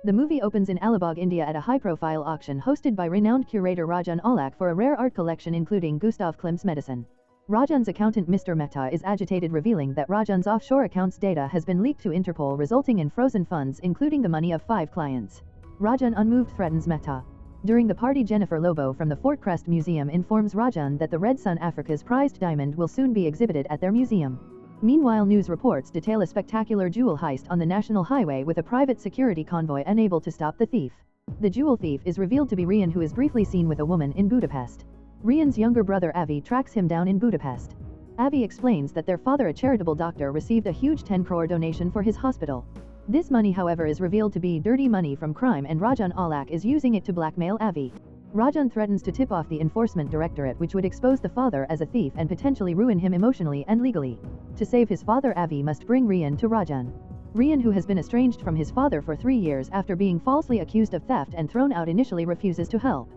The movie opens in Alibag, India at a high-profile auction hosted by renowned curator Rajan for a rare art collection including Gustav Klimt's medicine. Rajan's accountant Mr. Mehta is agitated, revealing that Rajan's offshore accounts data has been leaked to Interpol, resulting in frozen funds including the money of 5 clients. Rajan, unmoved, threatens Mehta. During the party, Jennifer Lobo from the Fort Crest Museum informs Rajan that the Red Sun, Africa's prized diamond, will soon be exhibited at their museum. Meanwhile, news reports detail a spectacular jewel heist on the national highway with a private security convoy unable to stop the thief. The jewel thief is revealed to be Rehan, who is briefly seen with a woman in Budapest. Rehan's younger brother Avi tracks him down in Budapest. Avi explains that their father, a charitable doctor, received a huge 10 crore donation for his hospital. This money, however, is revealed to be dirty money from crime, and Rajan is using it to blackmail Avi. Rajan threatens to tip off the enforcement directorate, which would expose the father as a thief and potentially ruin him emotionally and legally. To save his father, Avi must bring Rehan to Rajan. Rehan, who has been estranged from his father for 3 years after being falsely accused of theft and thrown out initially, refuses to help.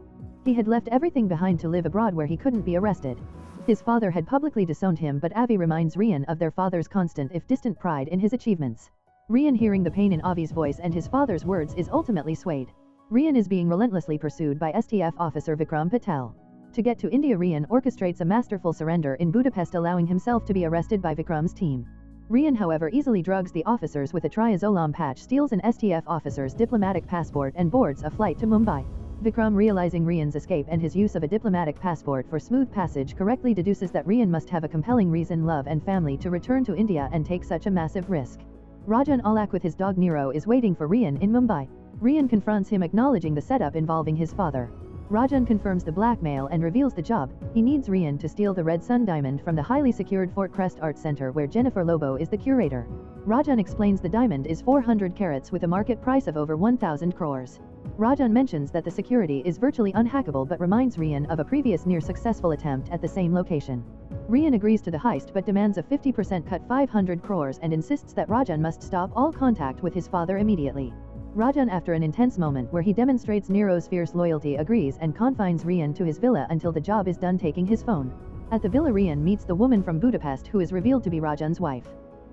He had left everything behind to live abroad where he couldn't be arrested. His father had publicly disowned him, but Avi reminds Rehan of their father's constant, if distant, pride in his achievements. Rehan, hearing the pain in Avi's voice and his father's words, is ultimately swayed. Rehan is being relentlessly pursued by STF officer Vikram Patel. To get to India, Rehan orchestrates a masterful surrender in Budapest, allowing himself to be arrested by Vikram's team. Rehan, however, easily drugs the officers with a triazolam patch, steals an STF officer's diplomatic passport, and boards a flight to Mumbai. Vikram, realizing Rehan's escape and his use of a diplomatic passport for smooth passage, correctly deduces that Rehan must have a compelling reason, love and family, to return to India and take such a massive risk. Rajan with his dog Nero is waiting for Rehan in Mumbai. Rehan confronts him, acknowledging the setup involving his father. Rajan confirms the blackmail and reveals the job. He needs Rehan to steal the Red Sun diamond from the highly secured Fort Crest Art Center, where Jennifer Lobo is the curator. Rajan explains the diamond is 400 carats with a market price of over 1,000 crores. Rajan mentions that the security is virtually unhackable, but reminds Rehan of a previous near-successful attempt at the same location. Rehan agrees to the heist but demands a 50% cut, 500 crores, and insists that Rajan must stop all contact with his father immediately. Rajan, after an intense moment where he demonstrates Nero's fierce loyalty, agrees and confines Rehan to his villa until the job is done, taking his phone. At the villa, Rehan meets the woman from Budapest who is revealed to be Rajan's wife.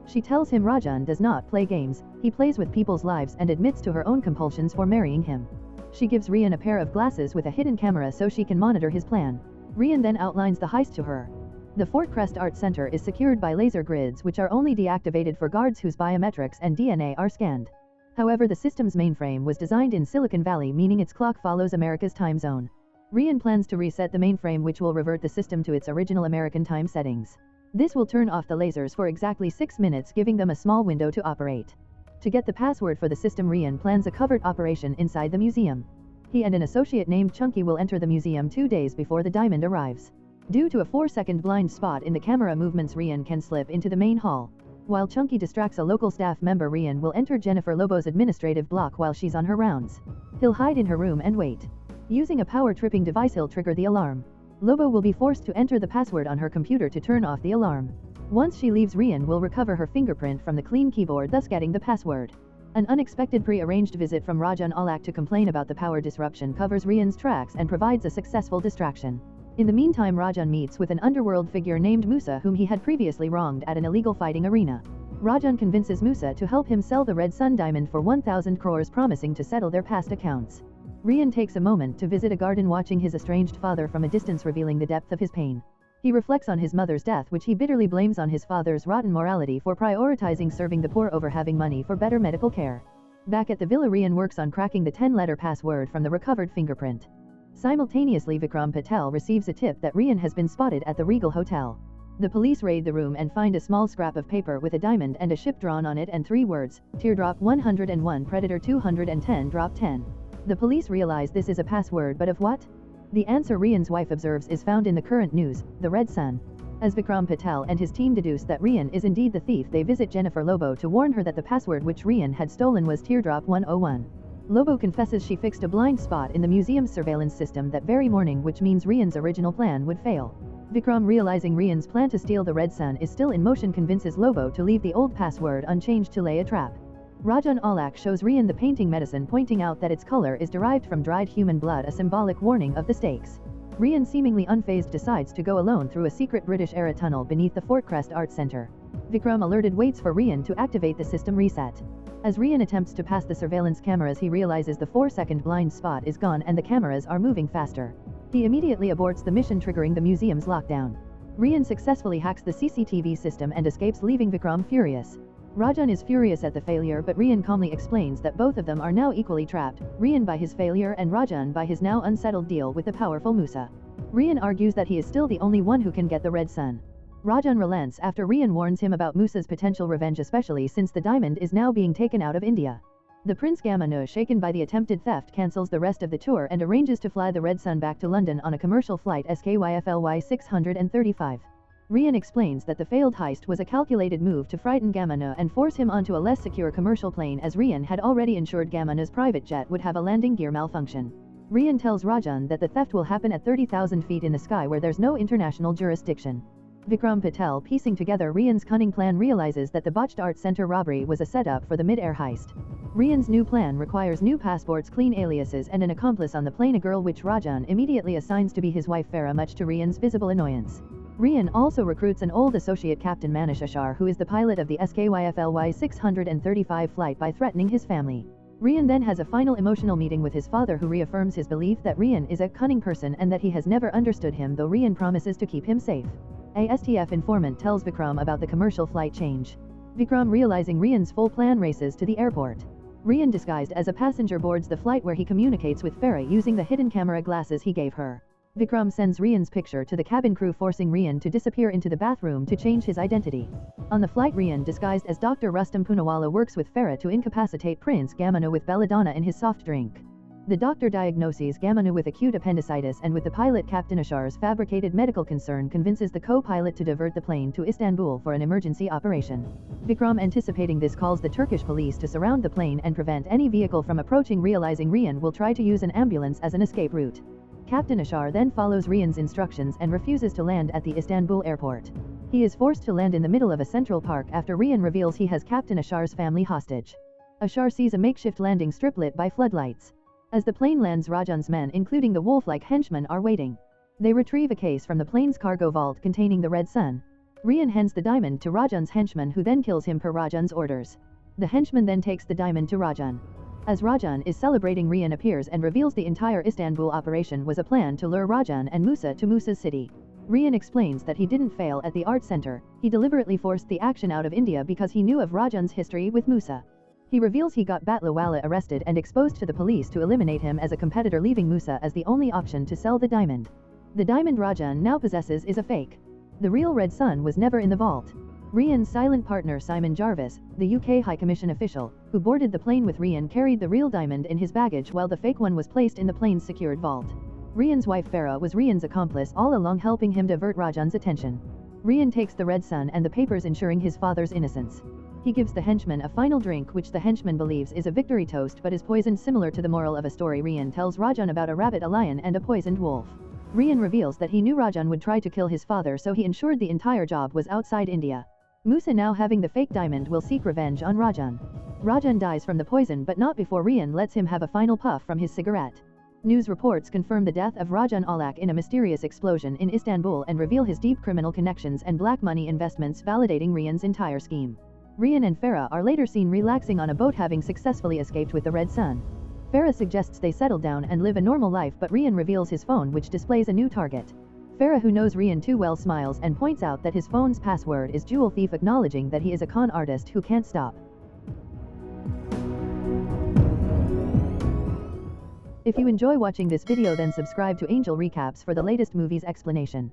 She tells him Rajan does not play games, he plays with people's lives, and admits to her own compulsions for marrying him. She gives Rehan a pair of glasses with a hidden camera so she can monitor his plan. Rehan then outlines the heist to her. The Fort Crest Art Center is secured by laser grids, which are only deactivated for guards whose biometrics and DNA are scanned. However, the system's mainframe was designed in Silicon Valley, meaning its clock follows America's time zone. Rehan plans to reset the mainframe, which will revert the system to its original American time settings. This will turn off the lasers for exactly 6 minutes, giving them a small window to operate. To get the password for the system, Rehan plans a covert operation inside the museum. He and an associate named Chunky will enter the museum 2 days before the diamond arrives. Due to a 4-second blind spot in the camera movements, Rehan can slip into the main hall. While Chunky distracts a local staff member, Rehan will enter Jennifer Lobo's administrative block while she's on her rounds. He'll hide in her room and wait. Using a power-tripping device, he'll trigger the alarm. Lobo will be forced to enter the password on her computer to turn off the alarm. Once she leaves, Rehan will recover her fingerprint from the clean keyboard, thus getting the password. An unexpected pre-arranged visit from Rajan to complain about the power disruption covers Rehan's tracks and provides a successful distraction. In the meantime, Rajan meets with an underworld figure named Musa, whom he had previously wronged at an illegal fighting arena. Rajan convinces Musa to help him sell the Red Sun diamond for 1,000 crores, promising to settle their past accounts. Rehan takes a moment to visit a garden, watching his estranged father from a distance, revealing the depth of his pain. He reflects on his mother's death, which he bitterly blames on his father's rotten morality for prioritizing serving the poor over having money for better medical care. Back at the villa, Rehan works on cracking the 10-letter password from the recovered fingerprint. Simultaneously, Vikram Patel receives a tip that Rehan has been spotted at the Regal Hotel. The police raid the room and find a small scrap of paper with a diamond and a ship drawn on it and 3 words: Teardrop 101, Predator 210, Drop 10. The police realize this is a password, but of what? The answer, Rehan's wife observes, is found in the current news, the Red Sun. As Vikram Patel and his team deduce that Rehan is indeed the thief, they visit Jennifer Lobo to warn her that the password which Rehan had stolen was Teardrop 101. Lobo confesses she fixed a blind spot in the museum's surveillance system that very morning, which means Rehan's original plan would fail. Vikram, realizing Rehan's plan to steal the Red Sun is still in motion, convinces Lobo to leave the old password unchanged to lay a trap. Rajan shows Rehan the painting medicine, pointing out that its color is derived from dried human blood, a symbolic warning of the stakes. Rehan, seemingly unfazed, decides to go alone through a secret British-era tunnel beneath the Fort Crest Art Center. Vikram, alerted, waits for Rehan to activate the system reset. As Rehan attempts to pass the surveillance cameras, he realizes the 4-second blind spot is gone and the cameras are moving faster. He immediately aborts the mission, triggering the museum's lockdown. Rehan successfully hacks the CCTV system and escapes, leaving Vikram furious. Rajan is furious at the failure, but Rehan calmly explains that both of them are now equally trapped, Rehan by his failure and Rajan by his now unsettled deal with the powerful Musa. Rehan argues that he is still the only one who can get the red sun. Rajan relents after Rehan warns him about Musa's potential revenge, especially since the diamond is now being taken out of India. The Prince Gamanu, shaken by the attempted theft, cancels the rest of the tour and arranges to fly the red sun back to London on a commercial flight SKYFLY 635. Rehan explains that the failed heist was a calculated move to frighten Gamanu and force him onto a less secure commercial plane, as Rehan had already ensured Gamanu's private jet would have a landing gear malfunction. Rehan tells Rajan that the theft will happen at 30,000 feet in the sky where there's no international jurisdiction. Vikram Patel, piecing together Rehan's cunning plan, realizes that the botched art center robbery was a setup for the mid-air heist. Rehan's new plan requires new passports, clean aliases and an accomplice on the plane, a girl which Rajan immediately assigns to be his wife Farah, much to Rehan's visible annoyance. Rehan also recruits an old associate, Captain Manish Ashar, who is the pilot of the SKYFLY 635 flight, by threatening his family. Rehan then has a final emotional meeting with his father, who reaffirms his belief that Rehan is a cunning person and that he has never understood him, though Rehan promises to keep him safe. A STF informant tells Vikram about the commercial flight change. Vikram, realizing Rehan's full plan, races to the airport. Rehan, disguised as a passenger, boards the flight where he communicates with Farah using the hidden camera glasses he gave her. Vikram sends Rehan's picture to the cabin crew, forcing Rehan to disappear into the bathroom to change his identity. On the flight, Rehan, disguised as Dr. Rustam Poonawala, works with Farah to incapacitate Prince Gamanu with belladonna in his soft drink. The doctor diagnoses Gamanu with acute appendicitis, and with the pilot Captain Ashar's fabricated medical concern, convinces the co-pilot to divert the plane to Istanbul for an emergency operation. Vikram, anticipating this, calls the Turkish police to surround the plane and prevent any vehicle from approaching, realizing Rehan will try to use an ambulance as an escape route. Captain Ashar then follows Rehan's instructions and refuses to land at the Istanbul airport. He is forced to land in the middle of a central park after Rehan reveals he has Captain Ashar's family hostage. Ashar sees a makeshift landing strip lit by floodlights. As the plane lands, Rajan's men, including the wolf-like henchmen, are waiting. They retrieve a case from the plane's cargo vault containing the red sun. Rehan hands the diamond to Rajan's henchman, who then kills him per Rajan's orders. The henchman then takes the diamond to Rajan. As Rajan is celebrating, Rehan appears and reveals the entire Istanbul operation was a plan to lure Rajan and Musa to Musa's city. Rehan explains that he didn't fail at the art center, he deliberately forced the action out of India because he knew of Rajan's history with Musa. He reveals he got Batlawala arrested and exposed to the police to eliminate him as a competitor, leaving Musa as the only option to sell the diamond. The diamond Rajan now possesses is a fake. The real red sun was never in the vault. Rehan's silent partner Simon Jarvis, the UK High Commission official, who boarded the plane with Rehan, carried the real diamond in his baggage while the fake one was placed in the plane's secured vault. Rehan's wife Farah was Rehan's accomplice all along, helping him divert Rajan's attention. Rehan takes the red sun and the papers ensuring his father's innocence. He gives the henchman a final drink, which the henchman believes is a victory toast but is poisoned, similar to the moral of a story. Rehan tells Rajan about a rabbit, a lion and a poisoned wolf. Rehan reveals that he knew Rajan would try to kill his father, so he ensured the entire job was outside India. Musa, now having the fake diamond, will seek revenge on Rajan. Rajan dies from the poison, but not before Rehan lets him have a final puff from his cigarette. News reports confirm the death of Rajan Alak in a mysterious explosion in Istanbul and reveal his deep criminal connections and black money investments, validating Rehan's entire scheme. Rehan and Farah are later seen relaxing on a boat, having successfully escaped with the red sun. Farah suggests they settle down and live a normal life, but Rehan reveals his phone, which displays a new target. Farah, who knows Rehan too well, smiles and points out that his phone's password is Jewel Thief, acknowledging that he is a con artist who can't stop. If you enjoy watching this video, then subscribe to Angel Recaps for the latest movies explanation.